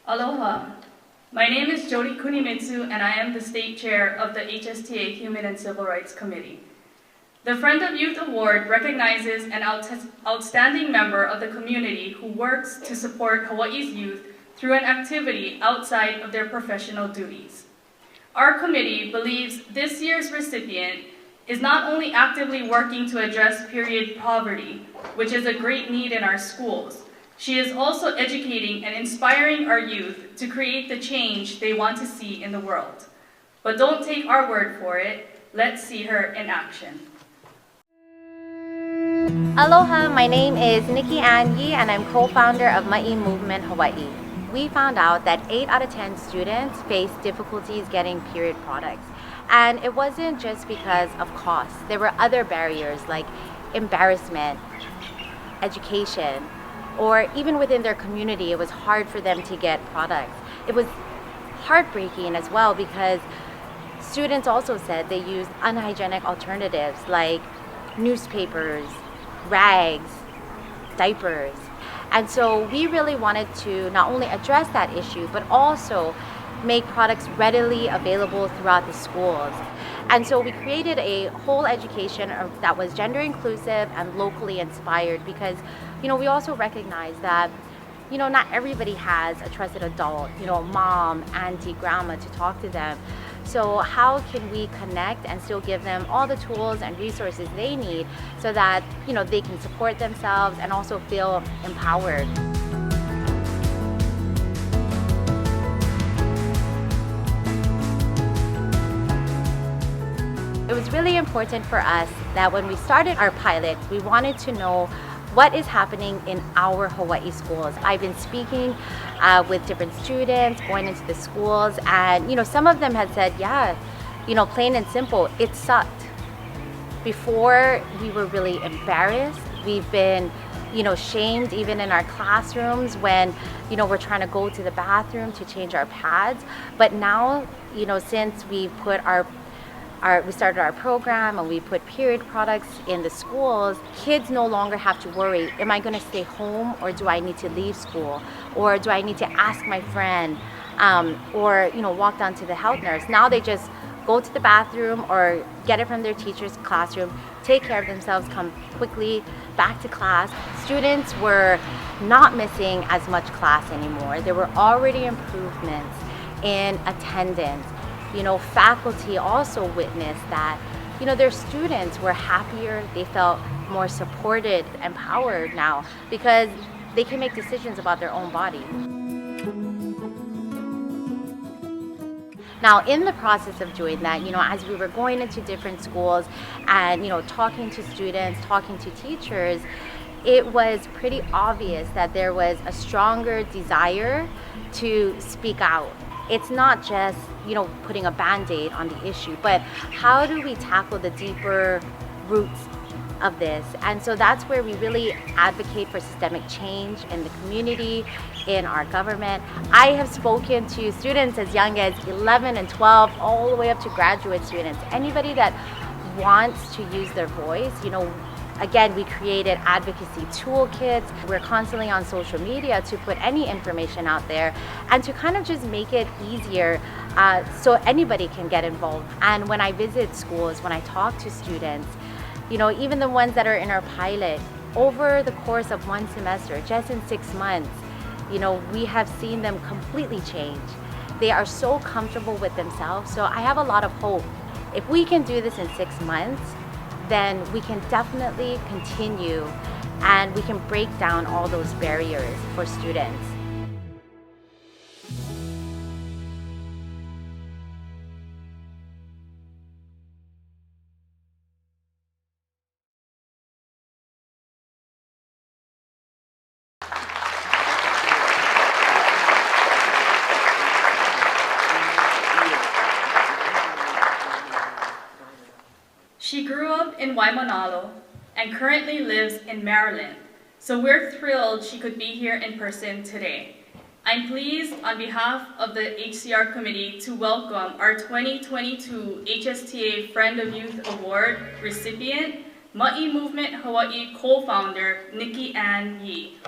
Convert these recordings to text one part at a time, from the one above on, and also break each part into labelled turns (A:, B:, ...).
A: Aloha. My name is Jody Kunimitsu, and I am the State Chair of the HSTA Human and Civil Rights Committee. The Friend of Youth Award recognizes an outstanding member of the community who works to support Hawaii's youth through an activity outside of their professional duties. Our committee believes this year's recipient is not only actively working to address period poverty, which is a great need in our schools, she is also educating and inspiring our youth to create the change they want to see in the world. But don't take our word for it. Let's see her in action.
B: Aloha, my name is Nikki-Ann Yee and I'm co-founder of Maʻi Movement Hawaiʻi. We found out that 8 out of 10 students face difficulties getting period products. And it wasn't just because of cost. There were other barriers like embarrassment, education, or even within their community, it was hard for them to get products. It was heartbreaking as well because students also said they used unhygienic alternatives like newspapers, rags, diapers. And so we really wanted to not only address that issue, but also make products readily available throughout the schools. And so we created a whole education that was gender inclusive and locally inspired because, we also recognize that, not everybody has a trusted adult, mom, auntie, grandma to talk to them. So how can we connect and still give them all the tools and resources they need so that, they can support themselves and also feel empowered. It was really important for us that when we started our pilot, we wanted to know what is happening in our Hawaii schools. I've been speaking with different students, going into the schools, and some of them had said, yeah, plain and simple, it sucked. Before, we were really embarrassed. We've been shamed even in our classrooms when we're trying to go to the bathroom to change our pads. But now, since we put we started our program and we put period products in the schools, kids no longer have to worry, am I going to stay home or do I need to leave school? Or do I need to ask my friend or walk down to the health nurse? Now they just go to the bathroom or get it from their teacher's classroom, take care of themselves, come quickly back to class. Students were not missing as much class anymore. There were already improvements in attendance. Faculty also witnessed that, their students were happier, they felt more supported, empowered now because they can make decisions about their own body. Now, in the process of doing that, as we were going into different schools and, talking to students, talking to teachers, it was pretty obvious that there was a stronger desire to speak out. It's not just, putting a Band-Aid on the issue, but how do we tackle the deeper roots of this? And so that's where we really advocate for systemic change in the community, in our government. I have spoken to students as young as 11 and 12, all the way up to graduate students. Anybody that wants to use their voice, again, we created advocacy toolkits. We're constantly on social media to put any information out there and to kind of just make it easier so anybody can get involved. And when I visit schools, when I talk to students, even the ones that are in our pilot, over the course of one semester, just in 6 months, we have seen them completely change. They are so comfortable with themselves. So I have a lot of hope. If we can do this in 6 months, then we can definitely continue and we can break down all those barriers for students.
A: She grew up in Waimanalo and currently lives in Maryland, so we're thrilled she could be here in person today. I'm pleased on behalf of the HCR committee to welcome our 2022 HSTA Friend of Youth Award recipient, Maʻi Movement Hawaiʻi co-founder, Nikki-Ann Yee.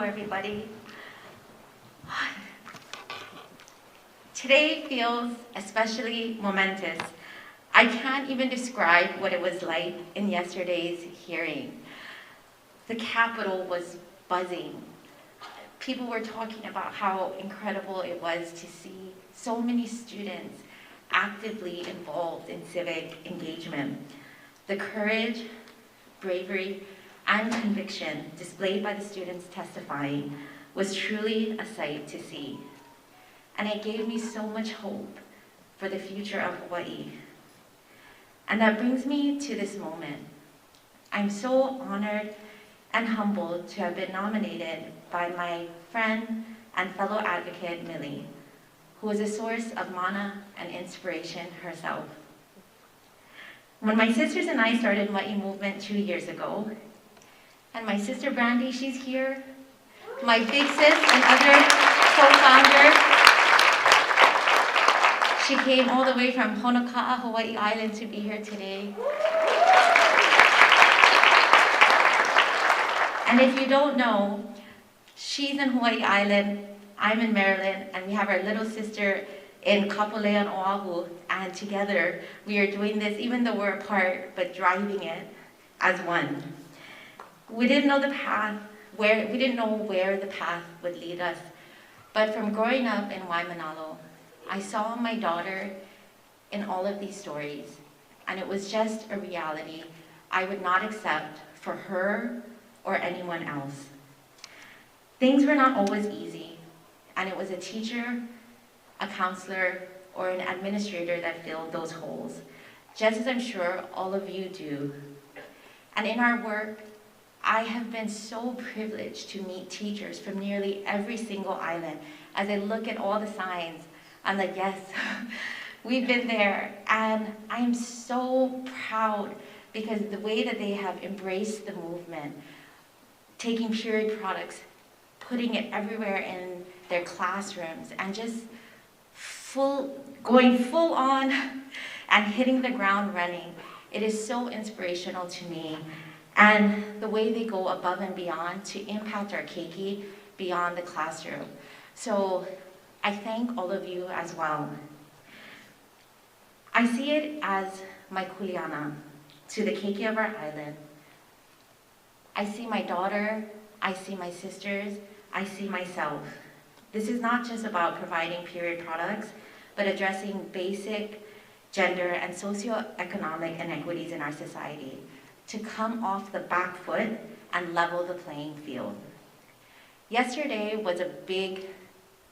C: everybody. Today feels especially momentous. I can't even describe what it was like in yesterday's hearing. The Capitol was buzzing. People were talking about how incredible it was to see so many students actively involved in civic engagement. The courage, bravery, and conviction displayed by the students testifying was truly a sight to see. And it gave me so much hope for the future of Hawaii. And that brings me to this moment. I'm so honored and humbled to have been nominated by my friend and fellow advocate, Millie, who is a source of mana and inspiration herself. When my sisters and I started Maʻi Movement 2 years ago, and my sister Brandy, she's here, my big sis and other co-founder, she came all the way from Honoka'a, Hawaii Island to be here today. And if you don't know, she's in Hawaii Island, I'm in Maryland, and we have our little sister in Kapolei on Oahu, and together we are doing this, even though we're apart, but driving it as one. We didn't know the path, we didn't know where the path would lead us, but from growing up in Waimanalo, I saw my daughter in all of these stories, and it was just a reality I would not accept for her or anyone else. Things were not always easy, and it was a teacher, a counselor, or an administrator that filled those holes, just as I'm sure all of you do. And in our work, I have been so privileged to meet teachers from nearly every single island. As I look at all the signs, I'm like, yes, we've been there. And I'm so proud because the way that they have embraced the movement, taking period products, putting it everywhere in their classrooms, and just going full on and hitting the ground running. It is so inspirational to me. And the way they go above and beyond to impact our keiki beyond the classroom. So I thank all of you as well. I see it as my kuleana to the keiki of our island. I see my daughter, I see my sisters, I see myself. This is not just about providing period products, but addressing basic gender and socioeconomic inequities in our society to come off the back foot and level the playing field. Yesterday was a big,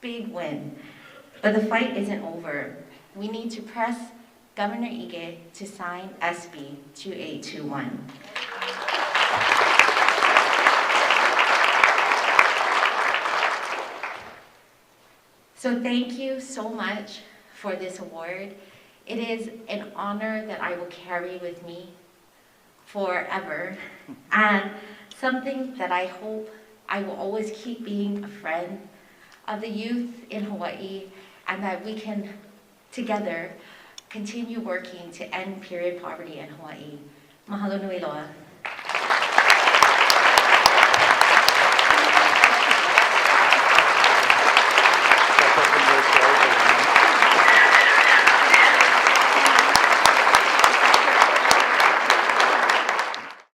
C: big win, but the fight isn't over. We need to press Governor Ige to sign SB 2821. So thank you so much for this award. It is an honor that I will carry with me forever, and something that I hope I will always keep being a friend of the youth in Hawaii, and that we can together continue working to end period poverty in Hawaii. Mahalo nui loa.